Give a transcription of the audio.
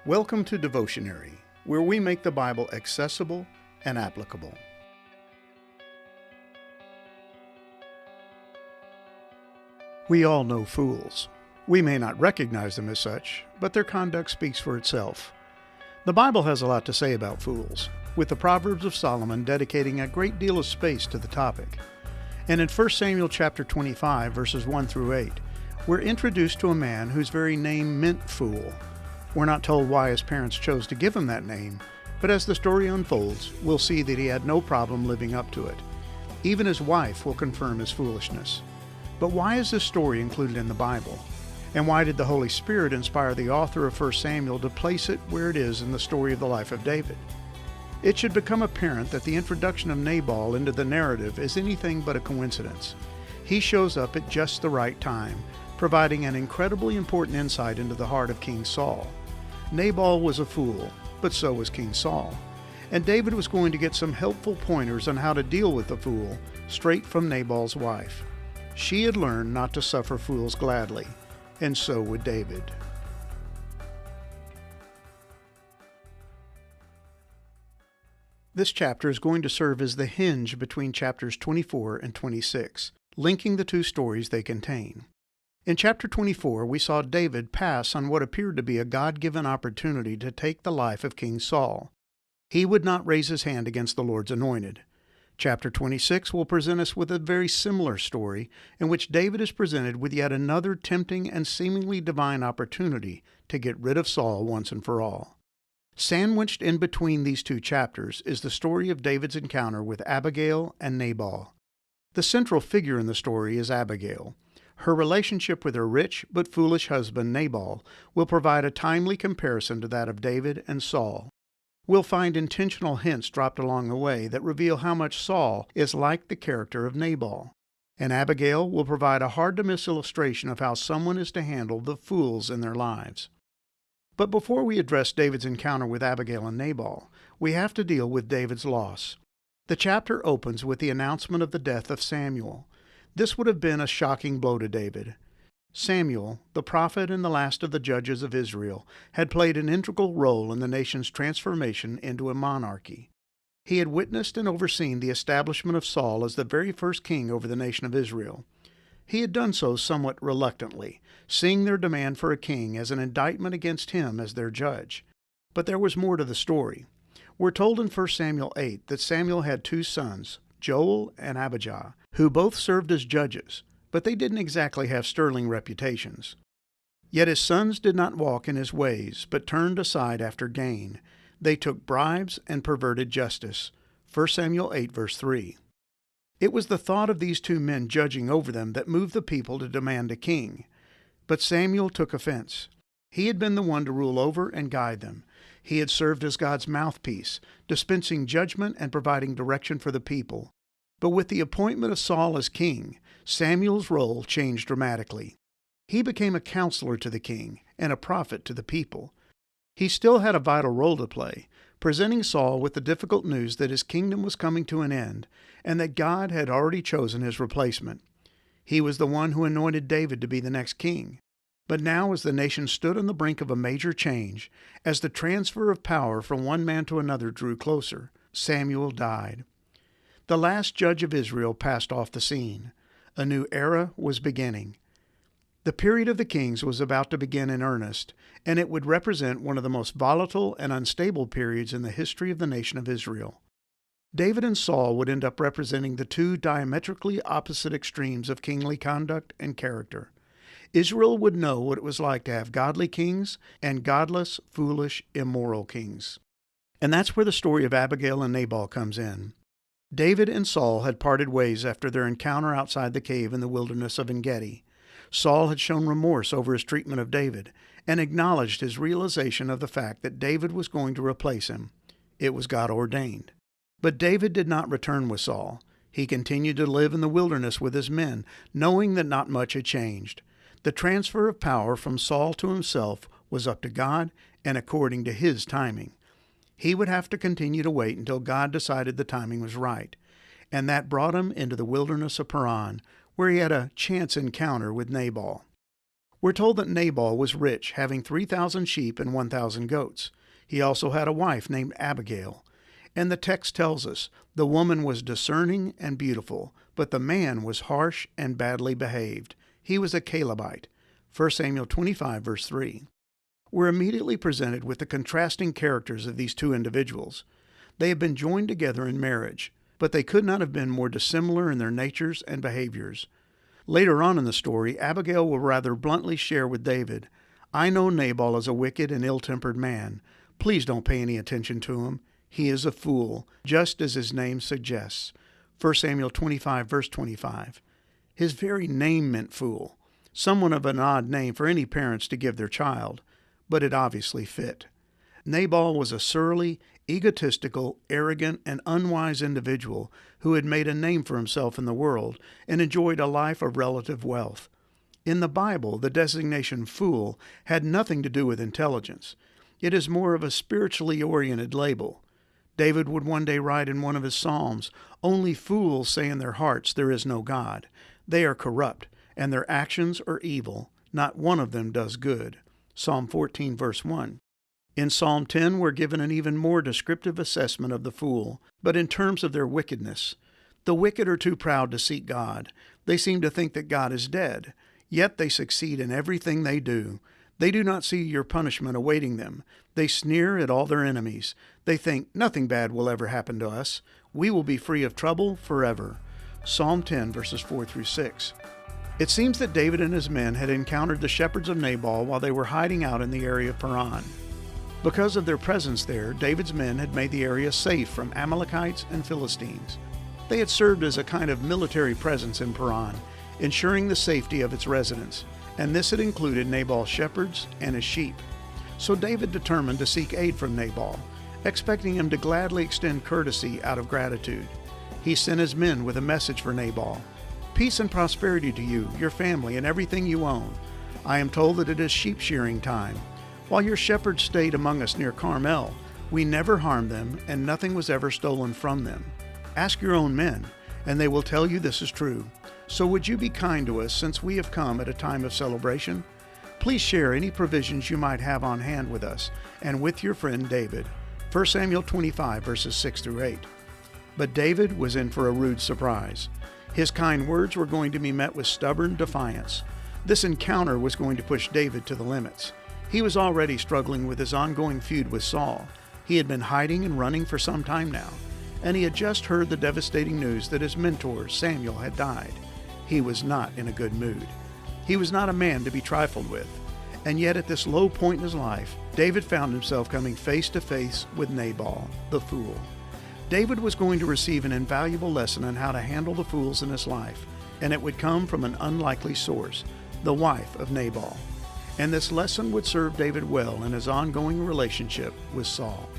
Welcome to Devotionary, where we make the Bible accessible and applicable. We all know fools. We may not recognize them as such, but their conduct speaks for itself. The Bible has a lot to say about fools, with the Proverbs of Solomon dedicating a great deal of space to the topic. And in 1 Samuel chapter 25, verses 1 through 8, we're introduced to a man whose very name meant fool. We're not told why his parents chose to give him that name, but as the story unfolds, we'll see that he had no problem living up to it. Even his wife will confirm his foolishness. But why is this story included in the Bible? And why did the Holy Spirit inspire the author of 1 Samuel to place it where it is in the story of the life of David? It should become apparent that the introduction of Nabal into the narrative is anything but a coincidence. He shows up at just the right time, providing an incredibly important insight into the heart of King Saul. Nabal was a fool, but so was King Saul. And David was going to get some helpful pointers on how to deal with the fool straight from Nabal's wife. She had learned not to suffer fools gladly, and so would David. This chapter is going to serve as the hinge between chapters 24 and 26, linking the two stories they contain. In chapter 24, we saw David pass on what appeared to be a God-given opportunity to take the life of King Saul. He would not raise his hand against the Lord's anointed. Chapter 26 will present us with a very similar story in which David is presented with yet another tempting and seemingly divine opportunity to get rid of Saul once and for all. Sandwiched in between these two chapters is the story of David's encounter with Abigail and Nabal. The central figure in the story is Abigail. Her relationship with her rich but foolish husband Nabal will provide a timely comparison to that of David and Saul. We'll find intentional hints dropped along the way that reveal how much Saul is like the character of Nabal. And Abigail will provide a hard-to-miss illustration of how someone is to handle the fools in their lives. But before we address David's encounter with Abigail and Nabal, we have to deal with David's loss. The chapter opens with the announcement of the death of Samuel. This would have been a shocking blow to David. Samuel, the prophet and the last of the judges of Israel, had played an integral role in the nation's transformation into a monarchy. He had witnessed and overseen the establishment of Saul as the very first king over the nation of Israel. He had done so somewhat reluctantly, seeing their demand for a king as an indictment against him as their judge. But there was more to the story. We're told in 1 Samuel 8 that Samuel had two sons, Joel and Abijah, who both served as judges, but they didn't exactly have sterling reputations. Yet his sons did not walk in his ways, but turned aside after gain. They took bribes and perverted justice. 1 Samuel 8, verse 3. It was the thought of these two men judging over them that moved the people to demand a king. But Samuel took offense. He had been the one to rule over and guide them. He had served as God's mouthpiece, dispensing judgment and providing direction for the people. But with the appointment of Saul as king, Samuel's role changed dramatically. He became a counselor to the king and a prophet to the people. He still had a vital role to play, presenting Saul with the difficult news that his kingdom was coming to an end and that God had already chosen his replacement. He was the one who anointed David to be the next king. But now, as the nation stood on the brink of a major change, as the transfer of power from one man to another drew closer, Samuel died. The last judge of Israel passed off the scene. A new era was beginning. The period of the kings was about to begin in earnest, and it would represent one of the most volatile and unstable periods in the history of the nation of Israel. David and Saul would end up representing the two diametrically opposite extremes of kingly conduct and character. Israel would know what it was like to have godly kings and godless, foolish, immoral kings. And that's where the story of Abigail and Nabal comes in. David and Saul had parted ways after their encounter outside the cave in the wilderness of En-Gedi. Saul had shown remorse over his treatment of David and acknowledged his realization of the fact that David was going to replace him. It was God ordained. But David did not return with Saul. He continued to live in the wilderness with his men, knowing that not much had changed. The transfer of power from Saul to himself was up to God and according to his timing. He would have to continue to wait until God decided the timing was right, and that brought him into the wilderness of Paran, where he had a chance encounter with Nabal. We're told that Nabal was rich, having 3,000 sheep and 1,000 goats. He also had a wife named Abigail. And the text tells us, the woman was discerning and beautiful, but the man was harsh and badly behaved. He was a Calebite. 1 Samuel 25, verse 3. We're immediately presented with the contrasting characters of these two individuals. They have been joined together in marriage, but they could not have been more dissimilar in their natures and behaviors. Later on in the story, Abigail will rather bluntly share with David, "I know Nabal is a wicked and ill-tempered man. Please don't pay any attention to him. He is a fool, just as his name suggests." 1 Samuel 25, verse 25. His very name meant fool, someone of an odd name for any parents to give their child, but it obviously fit. Nabal was a surly, egotistical, arrogant, and unwise individual who had made a name for himself in the world and enjoyed a life of relative wealth. In the Bible, the designation fool had nothing to do with intelligence. It is more of a spiritually oriented label. David would one day write in one of his Psalms, "Only fools say in their hearts there is no God. They are corrupt, and their actions are evil. Not one of them does good." Psalm 14, verse 1. In Psalm 10, we're given an even more descriptive assessment of the fool, but in terms of their wickedness. The wicked are too proud to seek God. They seem to think that God is dead, yet they succeed in everything they do. They do not see your punishment awaiting them. They sneer at all their enemies. They think, "Nothing bad will ever happen to us. We will be free of trouble forever." Psalm 10, verses 4 through 6. It seems that David and his men had encountered the shepherds of Nabal while they were hiding out in the area of Paran. Because of their presence there, David's men had made the area safe from Amalekites and Philistines. They had served as a kind of military presence in Paran, ensuring the safety of its residents, and this had included Nabal's shepherds and his sheep. So David determined to seek aid from Nabal, expecting him to gladly extend courtesy out of gratitude. He sent his men with a message for Nabal. "Peace and prosperity to you, your family, and everything you own. I am told that it is sheep shearing time. While your shepherds stayed among us near Carmel, we never harmed them, and nothing was ever stolen from them. Ask your own men, and they will tell you this is true. So would you be kind to us since we have come at a time of celebration? Please share any provisions you might have on hand with us and with your friend David." 1 Samuel 25, verses 6 through 8. But David was in for a rude surprise. His kind words were going to be met with stubborn defiance. This encounter was going to push David to the limits. He was already struggling with his ongoing feud with Saul. He had been hiding and running for some time now, and he had just heard the devastating news that his mentor, Samuel, had died. He was not in a good mood. He was not a man to be trifled with. And yet at this low point in his life, David found himself coming face to face with Nabal, the fool. David was going to receive an invaluable lesson on how to handle the fools in his life, and it would come from an unlikely source, the wife of Nabal. And this lesson would serve David well in his ongoing relationship with Saul.